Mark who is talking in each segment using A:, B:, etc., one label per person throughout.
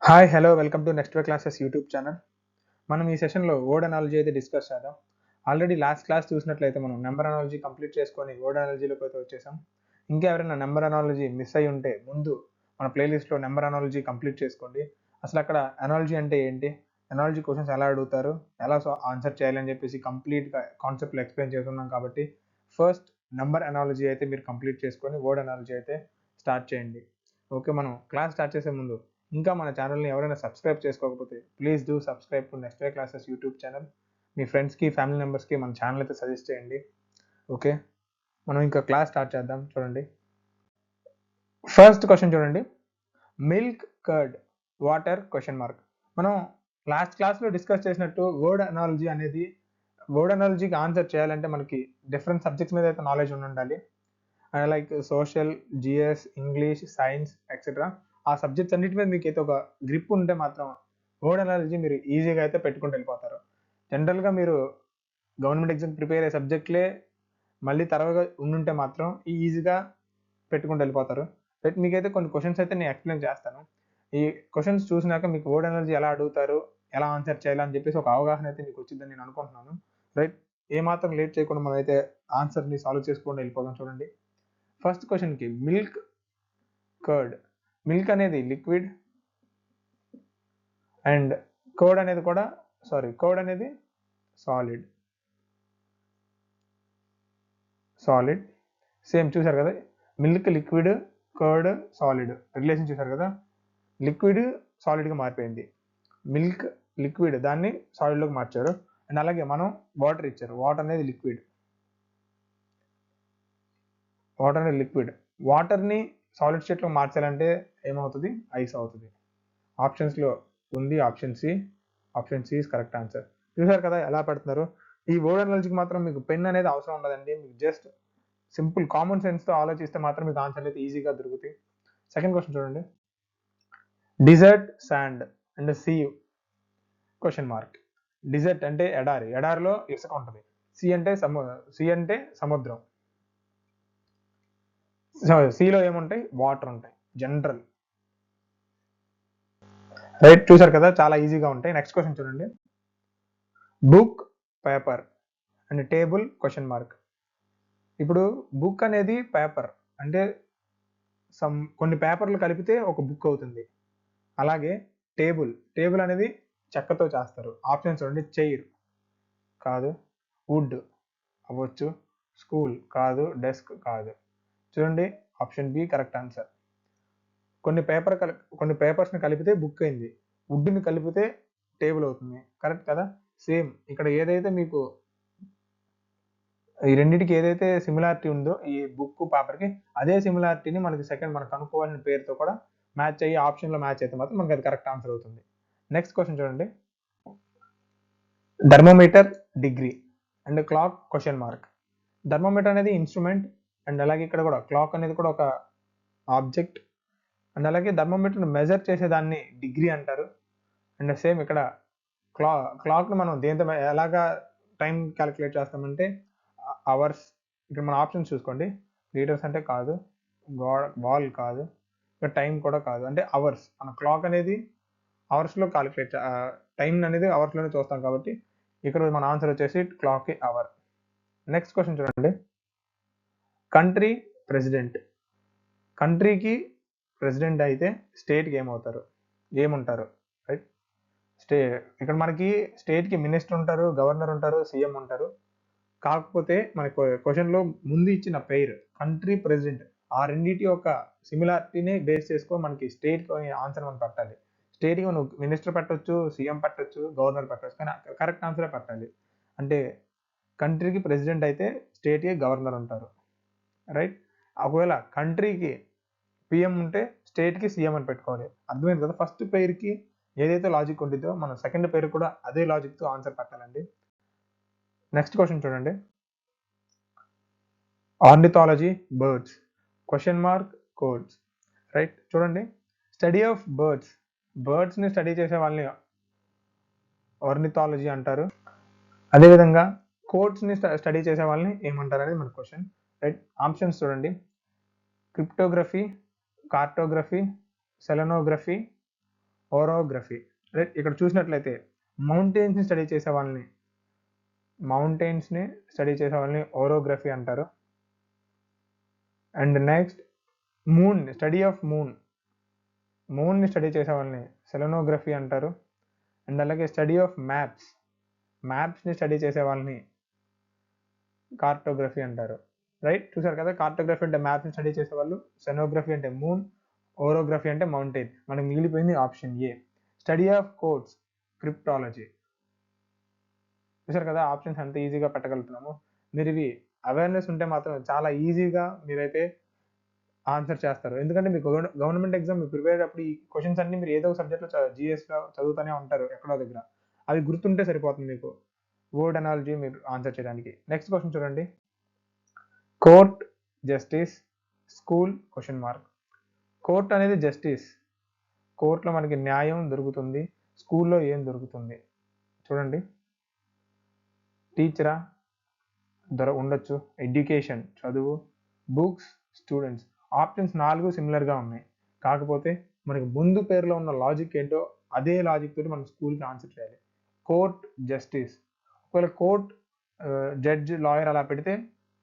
A: Hi hello welcome to next way classes YouTube channel. మనం ఈ సెషన్లో వర్డ్ అనాలజీ అయితే డిస్కస్ చేద్దాం. ఆల్రెడీ లాస్ట్ క్లాస్ చూసినట్లయితే మనం నెంబర్ అనాలజీ కంప్లీట్ చేసుకొని వర్డ్ అనాలజీలోకి అయితే వచ్చేసాం. ఇంకా ఎవరైనా నెంబర్ అనాలజీ మిస్ అయ్యి ఉంటే ముందు మన ప్లేలిస్ట్లో నెంబర్ అనాలజీ కంప్లీట్ చేసుకోండి. అసలు అక్కడ అనాలజీ అంటే ఏంటి, అనాలజీ క్వశ్చన్స్ ఎలా అడుగుతారు, ఎలా ఆన్సర్ చేయాలని చెప్పేసి కంప్లీట్గా కాన్సెప్ట్లో ఎక్స్ప్లెయిన్ చేస్తున్నాం. కాబట్టి ఫస్ట్ నెంబర్ అనాలజీ అయితే మీరు కంప్లీట్ చేసుకొని వర్డ్ అనాలజీ అయితే స్టార్ట్ చేయండి. ఓకే, మనం క్లాస్ స్టార్ట్ చేసే ముందు ఇంకా మన ఛానల్ని ఎవరైనా సబ్స్క్రైబ్ చేసుకోకపోతే please do subscribe to next way classes YouTube channel. మీ ఫ్రెండ్స్కి ఫ్యామిలీ మెంబర్స్కి మన ఛానల్ అయితే సజెస్ట్ చేయండి. ఓకే, మనం ఇంకా క్లాస్ స్టార్ట్ చేద్దాం. చూడండి, ఫస్ట్ క్వశ్చన్ చూడండి, milk curd water question mark. మనం లాస్ట్ క్లాస్లో డిస్కస్ చేసినట్టు వర్డ్ అనాలజీ అనేది, వర్డ్ అనాలజీకి ఆన్సర్ చేయాలంటే మనకి డిఫరెంట్ సబ్జెక్ట్స్ మీద అయితే నాలెడ్జ్ ఉండాలి. Like social, GS, English, science etcetera. ఆ సబ్జెక్ట్స్ అన్నిటి మీద మీకు అయితే ఒక గ్రిప్ ఉంటే మాత్రం వర్డ్ అనాలజీ మీరు ఈజీగా అయితే పెట్టుకుంటూ వెళ్ళిపోతారు. జనరల్గా మీరు గవర్నమెంట్ ఎగ్జామ్ ప్రిపేర్ అయ్యే సబ్జెక్ట్లే మళ్ళీ తరవగా ఉండుంటే మాత్రం ఈజీగా పెట్టుకుంటూ వెళ్ళిపోతారు. రైట్, మీకైతే కొన్ని క్వశ్చన్స్ అయితే నేను ఎక్స్ప్లెయిన్ చేస్తాను. ఈ క్వశ్చన్స్ చూసినాక మీకు వర్డ్ అనాలజీ ఎలా అడుగుతారు, ఎలా ఆన్సర్ చేయాలని చెప్పేసి ఒక అవగాహన అయితే మీకు వచ్చిందని నేను అనుకుంటున్నాను. రైట్, ఏమాత్రం లేట్ చేయకుండా మనం అయితే ఆన్సర్ని సాల్వ్ చేసుకుంటూ వెళ్ళిపోదాం. చూడండి, ఫస్ట్ క్వశ్చన్కి మిల్క్ కర్డ్. మిల్క్ అనేది లిక్విడ్ అండ్ కర్డ్ అనేది కూడా కర్డ్ అనేది సాలిడ్. సేమ్ చూసారు కదా, milk liquid, curd solid relation చూసారు కదా. లిక్విడ్ సాలిడ్గా మారిపోయింది, మిల్క్ లిక్విడ్ దాన్ని సాలిడ్లోకి మార్చారు. అండ్ అలాగే మనం వాటర్ ఇచ్చారు, వాటర్ అనేది లిక్విడ్, వాటర్ని సాలిడ్ స్టేట్లో మార్చాలంటే ఏమవుతుంది, ఐస్ అవుతుంది. ఆప్షన్స్లో ఉంది option C is correct answer. చూసారు కదా ఎలా పెడుతున్నారు. ఈ వర్డ్ అనాలజీకి మాత్రం మీకు పెన్ అనేది అవసరం ఉండదండి. మీకు జస్ట్ సింపుల్ కామన్ సెన్స్తో ఆలోచిస్తే మాత్రం మీకు ఆన్సర్లు అయితే ఈజీగా దొరుకుతాయి. సెకండ్ క్వశ్చన్ చూడండి, desert, sand and sea question mark. Desert అంటే ఎడారి, ఎడారిలో ఇసుక ఉంటుంది. సీ అంటే సముద్రం. సీలో ఏముంటాయి, వాటర్ ఉంటాయి. జనరల్. రైట్, చూసారు కదా చాలా ఈజీగా ఉంటాయి. నెక్స్ట్ క్వశ్చన్ చూడండి, book, paper and table question mark. ఇప్పుడు బుక్ అనేది పేపర్ అంటే కొన్ని పేపర్లు కలిపితే ఒక బుక్ అవుతుంది. అలాగే టేబుల్ అనేది చెక్కతో చేస్తారు. ఆప్షన్స్ చూడండి, చైర్ కాదు, వుడ్ అవ్వచ్చు, స్కూల్ కాదు, డెస్క్ కాదు. చూడండి, ఆప్షన్ బి కరెక్ట్ ఆన్సర్. కొన్ని పేపర్స్ని కలిపితే బుక్ అయింది, వుడ్ని కలిపితే టేబుల్ అవుతుంది. కరెక్ట్ కదా. సేమ్ ఇక్కడ ఏదైతే మీకు ఈ రెండింటికి ఏదైతే సిమిలారిటీ ఉందో ఈ బుక్ పేపర్కి, అదే సిమిలారిటీని మనకు కనుక్కోవాల్సిన పేరుతో కూడా మ్యాచ్ అయ్యి ఆప్షన్లో మ్యాచ్ అయితే మాత్రం మనకి అది కరెక్ట్ ఆన్సర్ అవుతుంది. నెక్స్ట్ క్వశ్చన్ చూడండి, thermometer, degree and clock question mark. Thermometer అనేది ఇన్స్ట్రుమెంట్ అండ్ అలాగే ఇక్కడ కూడా క్లాక్ అనేది కూడా ఒక ఆబ్జెక్ట్. అండ్ అలాగే థర్మోమీటర్ని మెజర్ చేసేదాన్ని డిగ్రీ అంటారు. అండ్ సేమ్ ఇక్కడ క్లాక్ని మనం దేంతో ఎలాగా టైం క్యాలిక్యులేట్ చేస్తామంటే అవర్స్. ఇక్కడ మన ఆప్షన్స్ చూసుకోండి, లీటర్స్ అంటే కాదు, వాల్ కాదు, ఇక్కడ టైం కూడా కాదు, అంటే అవర్స్. మన క్లాక్ అనేది అవర్స్లో క్యాలిక్యులేట్, టైం అనేది అవర్స్లోనే చూస్తాం కాబట్టి ఇక్కడ మన ఆన్సర్ వచ్చేసి క్లాక్కి అవర్. నెక్స్ట్ క్వశ్చన్ చూడండి, కంట్రీ, ప్రెసిడెంట్. కంట్రీకి ప్రెసిడెంట్ అయితే స్టేట్కి ఏముంటారు రైట్. ఇక్కడ మనకి స్టేట్కి మినిస్టర్ ఉంటారు, గవర్నర్ ఉంటారు, సీఎం ఉంటారు. కాకపోతే మనకు క్వశ్చన్లో ముందు ఇచ్చిన పేరు కంట్రీ, ప్రెసిడెంట్, ఆ రెండింటి యొక్క సిమిలారిటీని బేస్ చేసుకో మనకి స్టేట్ ఆన్సర్ మనం పెట్టాలి. స్టేట్కి మనం మినిస్టర్ పెట్టవచ్చు, సీఎం పెట్టవచ్చు, గవర్నర్ పెట్టవచ్చు, కానీ కరెక్ట్ ఆన్సరే పెట్టాలి. అంటే కంట్రీకి ప్రెసిడెంట్ అయితే స్టేట్కి గవర్నర్ ఉంటారు. రైట్, ఒకవేళ కంట్రీకి పిఎం ఉంటే స్టేట్కి సీఎం అని పెట్టుకోవాలి. అర్థమైంది కదా. ఫస్ట్ పేరుకి ఏదైతే లాజిక్ ఉంటుందో మనం సెకండ్ పేరు కూడా అదే లాజిక్తో ఆన్సర్ పెట్టాలండి. నెక్స్ట్ క్వశ్చన్ చూడండి, ornithology, birds question mark codes. Right, చూడండి, స్టడీ ఆఫ్ బర్డ్స్ని స్టడీ చేసే వాళ్ళని ఆర్నిథాలజీ అంటారు. అదేవిధంగా కోడ్స్ని స్టడీ చేసే వాళ్ళని ఏమంటారు అనేది మన క్వశ్చన్. రైట్, ఆప్షన్స్ చూడండి, cryptography, cartography, selenography, orography. Right, ఇక్కడ చూసినట్లయితే మౌంటైన్స్ని స్టడీ చేసే వాళ్ళని ఓరోగ్రఫీ అంటారు. అండ్ నెక్స్ట్ స్టడీ ఆఫ్ మూన్ని స్టడీ చేసే వాళ్ళని సెలెనోగ్రఫీ అంటారు. అండ్ అలాగే స్టడీ ఆఫ్ మ్యాప్స్ని స్టడీ చేసే వాళ్ళని కార్టోగ్రఫీ అంటారు. రైట్, చూసారు కదా, కార్టోగ్రఫీ అంటే మ్యాప్ని స్టడీ చేసేవాళ్ళు, సెనోగ్రఫీ అంటే మూన్, ఓరోగ్రఫీ అంటే మౌంటైన్. మనకి మిగిలిపోయింది option A, study of codes, cryptology. చూసారు కదా, ఆప్షన్స్ ఎంత ఈజీగా పెట్టగలుగుతున్నాము. మీరు ఇవి అవేర్నెస్ ఉంటే మాత్రం చాలా ఈజీగా మీరైతే ఆన్సర్ చేస్తారు. ఎందుకంటే మీకు గవర్నమెంట్ ఎగ్జామ్ ప్రిపేర్ అయ్యేటప్పుడు ఈ క్వశ్చన్స్ అన్ని మీరు ఏదో ఒక సబ్జెక్ట్లో జిఎస్లో చదువుతూనే ఉంటారు ఎక్కడో దగ్గర. అవి గుర్తుంటే సరిపోతుంది మీకు వర్డ్ అనాలజీ మీరు ఆన్సర్ చేయడానికి. నెక్స్ట్ క్వశ్చన్ చూడండి, కోర్ట్, జస్టిస్, స్కూల్ ? కోర్ట్ అనేది జస్టిస్, కోర్టులో మనకి న్యాయం దొరుకుతుంది. స్కూల్లో ఏం దొరుకుతుంది చూడండి, టీచరా ఉండొచ్చు, ఎడ్యుకేషన్ చదువు, బుక్స్ స్టూడెంట్స్. ఆప్షన్స్ 4 సిమిలర్గా ఉన్నాయి, కాకపోతే మనకి ముందు పేరులో ఉన్న లాజిక్ ఏంటో అదే లాజిక్ తోటి మనం స్కూల్కి ఆన్సర్ చేయాలి. Court, justice. ఒకవేళ కోర్ట్ జడ్జ్, లాయర్ అలా పెడితే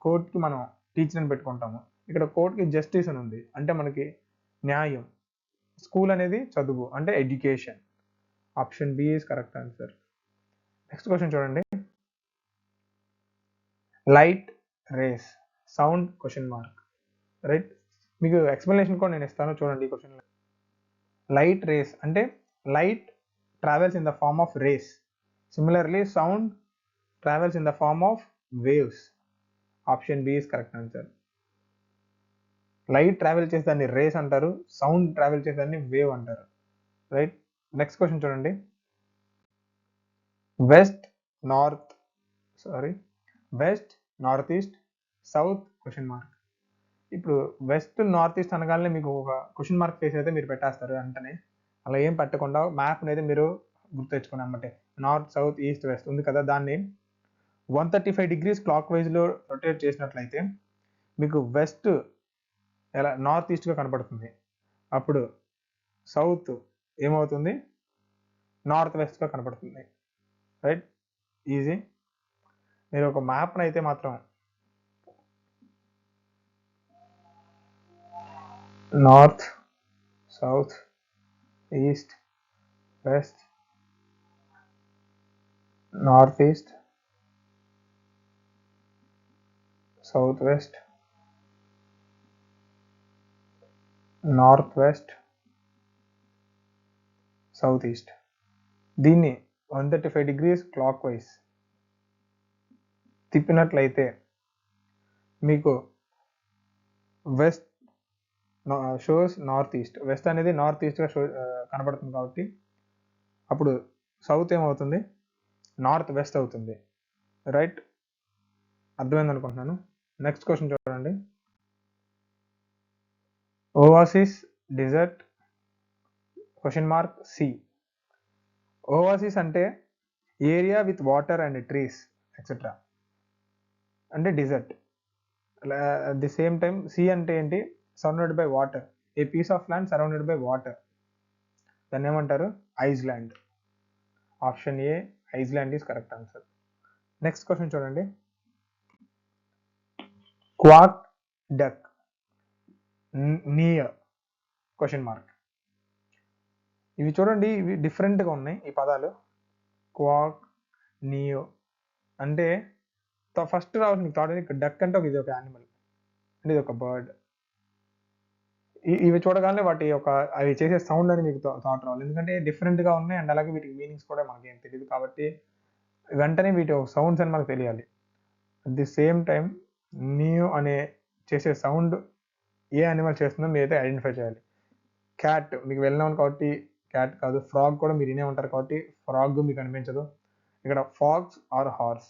A: కోర్ట్కి మనం టీచర్ అని పెట్టుకుంటాము. ఇక్కడ కోర్ట్కి జస్టిస్ అని ఉంది అంటే మనకి న్యాయం. స్కూల్ అనేది చదువు అంటే education. Option B is correct answer. Next question చూడండి, లైట్, రేస్, సౌండ్ ? రైట్, మీకు ఎక్స్ప్లెనేషన్ కూడా నేను ఇస్తాను చూడండి ఈ క్వశ్చన్. లైట్ రేస్ అంటే light travels in the form of rays. Similarly, sound travels in the form of waves. Option B is correct answer. Light travel చేసేదాన్ని race అంటారు, sound travel చేసేదాన్ని వేవ్ అంటారు. రైట్, నెక్స్ట్ క్వశ్చన్ చూడండి, west, north east, south ? ఇప్పుడు west, north east అనగానే మీకు ఒక question mark face అయితే మీరు పెట్టేస్తారు వెంటనే. అలా ఏం పెట్టకుండా మ్యాప్ అనేది మీరు గుర్తు తెచ్చుకుని అమ్మటే నార్త్, సౌత్, ఈస్ట్, వెస్ట్ ఉంది కదా, దాన్ని 135 degrees క్లాక్ వైజ్లో రొటేట్ చేసినట్లయితే మీకు వెస్ట్ ఎలా నార్త్ ఈస్ట్గా కనపడుతుంది, అప్పుడు సౌత్ ఏమవుతుంది, నార్త్ వెస్ట్గా కనపడుతుంది. Right, easy. మీరు ఒక మ్యాప్ని అయితే మాత్రం north, south, east, west, north east, south west, north west, south east, దీన్ని 135 degrees క్లాక్ వైజ్ తిప్పినట్లయితే మీకు west shows north east, west అనేది నార్త్ ఈస్ట్గా కనపడుతుంది కాబట్టి అప్పుడు సౌత్ ఏమవుతుంది, నార్త్ వెస్ట్ అవుతుంది. రైట్, అర్థమైంది అనుకుంటున్నాను. నెక్స్ట్ క్వశ్చన్ చూడండి, ఓవాసిస్, డిజర్ట్ ? సి. ఓవాసిస్ అంటే area with water and trees etcetera అంటే desert. At the same time C అంటే ఏంటి, surrounded by water, a piece of land surrounded by water, దాన్ని ఏమంటారు, island. Option A, island is correct answer. Next question చూడండి, quack, duck, near ? ఇవి చూడండి, ఇవి డిఫరెంట్గా ఉన్నాయి ఈ పదాలు. క్వాక్, నియో అంటే ఫస్ట్ రావాలి మీకు థాట్, డక్ అంటే ఇది ఒక యానిమల్ అంటే ఇది ఒక బర్డ్. ఇవి చూడగానే అవి చేసే సౌండ్ అని మీకు థాట్ రావాలి, ఎందుకంటే డిఫరెంట్గా ఉన్నాయి అండ్ అలాగే వీటికి మీనింగ్స్ కూడా మనకి ఏం తెలియదు కాబట్టి వెంటనే వీటి సౌండ్స్ అని మనకు తెలియాలి. At the same time neo అనే చేసే సౌండ్ ఏ యానిమల్ చేస్తుందో మీరైతే ఐడెంటిఫై చేయాలి. క్యాట్ మీకు వెళ్ళినాం కాబట్టి క్యాట్ కాదు, ఫ్రాగ్ కూడా మీరు వినే ఉంటారు కాబట్టి ఫ్రాగ్ మీకు అనిపించదు. ఇక్కడ ఫాక్స్ ఆర్ హార్స్.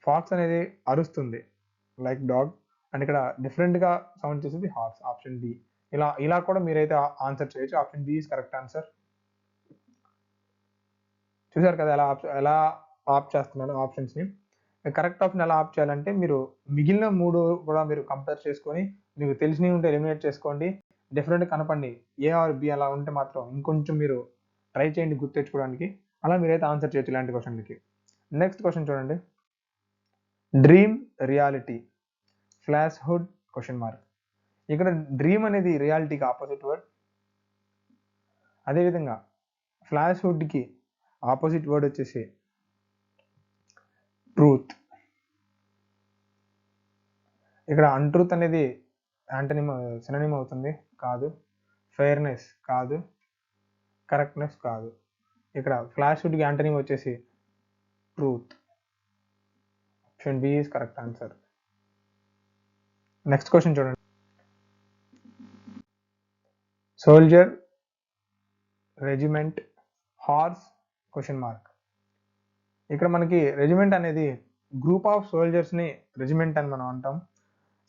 A: ఫాక్స్ అనేది అరుస్తుంది లైక్ డాగ్, అండ్ ఇక్కడ డిఫరెంట్గా సౌండ్ చేసేది హార్స్. Option B. ఇలా కూడా మీరైతే ఆన్సర్ చేయొచ్చు. Option B is correct answer. చూసారు కదా ఎలా ఆప్ చేస్తున్నాను ఆప్షన్స్ని. కరెక్ట్ ఆప్షన్ ఎలా ఆప్ చేయాలంటే మీరు మిగిలిన 3 కూడా మీరు కంపేర్ చేసుకొని మీకు తెలిసినవి ఉంటే ఎలిమినేట్ చేసుకోండి, డిఫరెంట్ కనపండి ఏ ఆర్ బి అలా ఉంటే మాత్రం ఇంకొంచెం మీరు ట్రై చేయండి గుర్తు తెచ్చుకోవడానికి, అలా మీరైతే ఆన్సర్ చేయొచ్చు ఇలాంటి క్వశ్చన్లకి. నెక్స్ట్ క్వశ్చన్ చూడండి, dream reality falsehood question mark. ఇక్కడ డ్రీమ్ అనేది రియాలిటీకి ఆపోజిట్ వర్డ్, అదేవిధంగా ఫ్లాష్ హుడ్కి ఆపోజిట్ వర్డ్ వచ్చేసి ట్రూత్. ఇక్కడ అన్ట్రూత్ అనేది యాంటనిమ్ సినోనిమ్ అవుతుంది కాదు, ఫెయిర్నెస్ కాదు, కరెక్ట్నెస్ కాదు. ఇక్కడ ఫ్లాష్ హుడ్కి యాంటనిమ్ వచ్చేసి truth. Option B is correct answer. Next question చూడండి, soldier, regiment, horse question mark. ఇక్కడ మనకి రెజిమెంట్ అనేది గ్రూప్ ఆఫ్ సోల్జర్స్ని రెజిమెంట్ అని మనం అంటాం.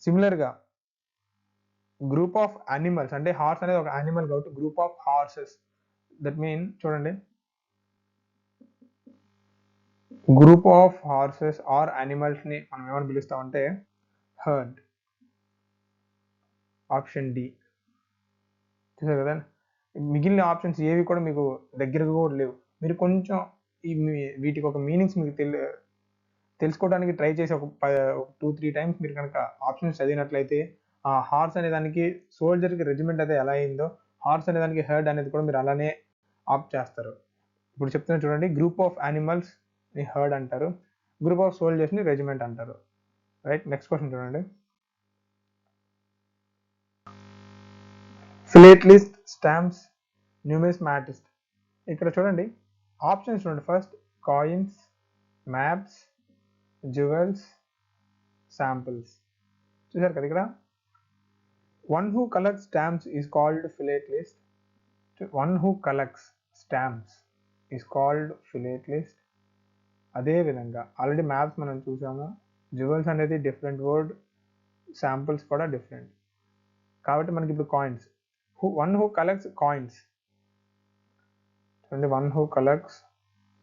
A: సిమిలర్గా గ్రూప్ ఆఫ్ యానిమల్స్ అంటే హార్స్ అనేది ఒక యానిమల్ కాబట్టి group of horses, that mean చూడండి గ్రూప్ ఆఫ్ హార్సెస్ ఆర్ యానిమల్స్ని మనం ఏమని పిలుస్తామంటే హర్డ్. Option D. చూసారు కదా, మిగిలిన ఆప్షన్స్ ఏవి కూడా మీకు దగ్గరగా కూడా లేవు. మీరు కొంచెం వీటికి ఒక మీనింగ్స్ మీకు తెలుసుకోవడానికి ట్రై చేసి ఒక 2-3 టైమ్స్ మీరు కనుక ఆప్షన్స్ చదివినట్లయితే ఆ హార్స్ అనే దానికి సోల్జర్కి రెజిమెంట్ అయితే ఎలా అయిందో హార్స్ అనే దానికి హెర్డ్ అనేది కూడా మీరు అలానే ఆప్ట్ చేస్తారు. ఇప్పుడు చెప్తున్నా చూడండి, గ్రూప్ ఆఫ్ యానిమల్స్ని హర్డ్ అంటారు, గ్రూప్ ఆఫ్ సోల్జర్స్ని రెజిమెంట్ అంటారు. రైట్. నెక్స్ట్ క్వశ్చన్ చూడండి, ఫిలేటలిస్ట్, స్టాంప్స్, న్యూమిస్మాటిస్ట్. ఇక్కడ చూడండి ఆప్షన్స్ చూడండి, first coins, maps, jewels, samples. చూసారు కదా, ఇక్కడ one who collects stamps is called philatelist, one who collects stamps is called philatelist. అదేవిధంగా ఆల్రెడీ మ్యాప్స్ మనం చూసాము, జ్యువెల్స్ అనేది డిఫరెంట్ వర్డ్, శాంపుల్స్ కూడా డిఫరెంట్. కాబట్టి మనకి ఇప్పుడు coins, one who collects coins చూడండి, one who collects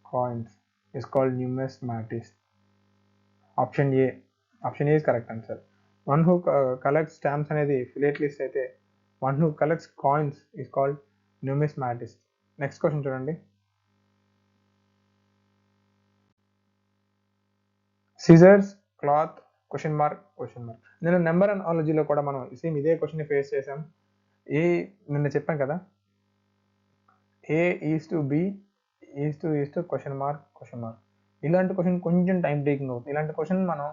A: coins is called numismatist. Option A is correct answer. One who collects stamps అనేది ఫిలేటలిస్ట్ అయితే one who collects coins is called numismatist. Next question చూడండి, scissors, cloth question mark. నేను number అనాలజీలో కూడా మనం same ఇదే question face చేసాం. నిన్న చెప్పాం కదా, A is to B is to question mark. ఇలాంటి క్వశ్చన్ కొంచెం టైం టేకింగ్ అవుతుంది. ఇలాంటి క్వశ్చన్ మనం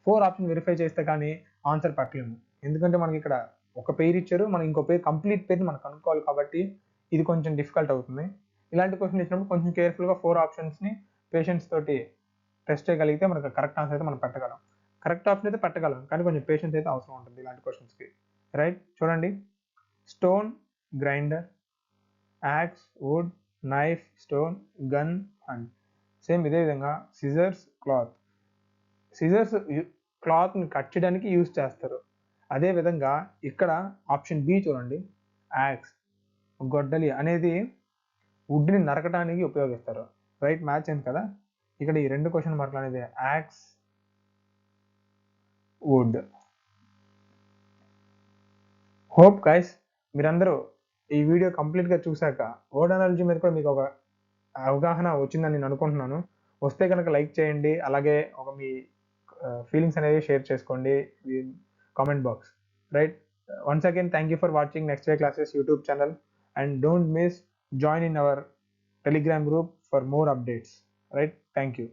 A: 4 ఆప్షన్ వెరిఫై చేస్తే కానీ ఆన్సర్ పెట్టలేము. ఎందుకంటే మనకి ఇక్కడ ఒక పేరు ఇచ్చారు, మనం ఇంకో పేరు కంప్లీట్ పేరుని మనం కనుక్కోవాలి కాబట్టి ఇది కొంచెం డిఫికల్ట్ అవుతుంది. ఇలాంటి క్వశ్చన్ ఇచ్చినప్పుడు కొంచెం కేర్ఫుల్గా 4 ఆప్షన్స్ని పేషెన్స్ తోటి టెస్ట్ చేయగలిగితే మనకు కరెక్ట్ ఆన్సర్ అయితే మనం పెట్టగలం. కరెక్ట్ ఆప్షన్ అయితే పెట్టగలం, కానీ కొంచెం పేషెన్స్ అయితే అవసరం ఉంటుంది ఇలాంటి క్వశ్చన్స్కి. రైట్. చూడండి, stone, grinder, axe, wood, knife, stone, gun, hunt. Same ఇదే విధంగా సిజర్స్, క్లాత్. సిజర్స్ క్లాత్ని కట్ చేయడానికి యూజ్ చేస్తారు. అదేవిధంగా ఇక్కడ ఆప్షన్ బి చూడండి, యాక్స్, గొడ్డలి అనేది వుడ్ని నరకడానికి ఉపయోగిస్తారు. రైట్, మ్యాచ్ అయింది కదా. ఇక్కడ ఈ 2 క్వశ్చన్ మార్కులు అనేది యాక్స్, వుడ్. హోప్ గైస్ మీరందరూ ఈ వీడియో కంప్లీట్గా చూశాక వర్డ్ అనాలజీ మీద కూడా మీకు ఒక అవగాహన వచ్చిందని నేను అనుకుంటున్నాను. వస్తే కనుక లైక్ చేయండి, అలాగే ఒక మీ ఫీలింగ్స్ అనేవి షేర్ చేసుకోండి comment box. Right. Once again thank you for watching next day classes YouTube channel, and don't miss join in our Telegram group for more updates. Right. Thank you.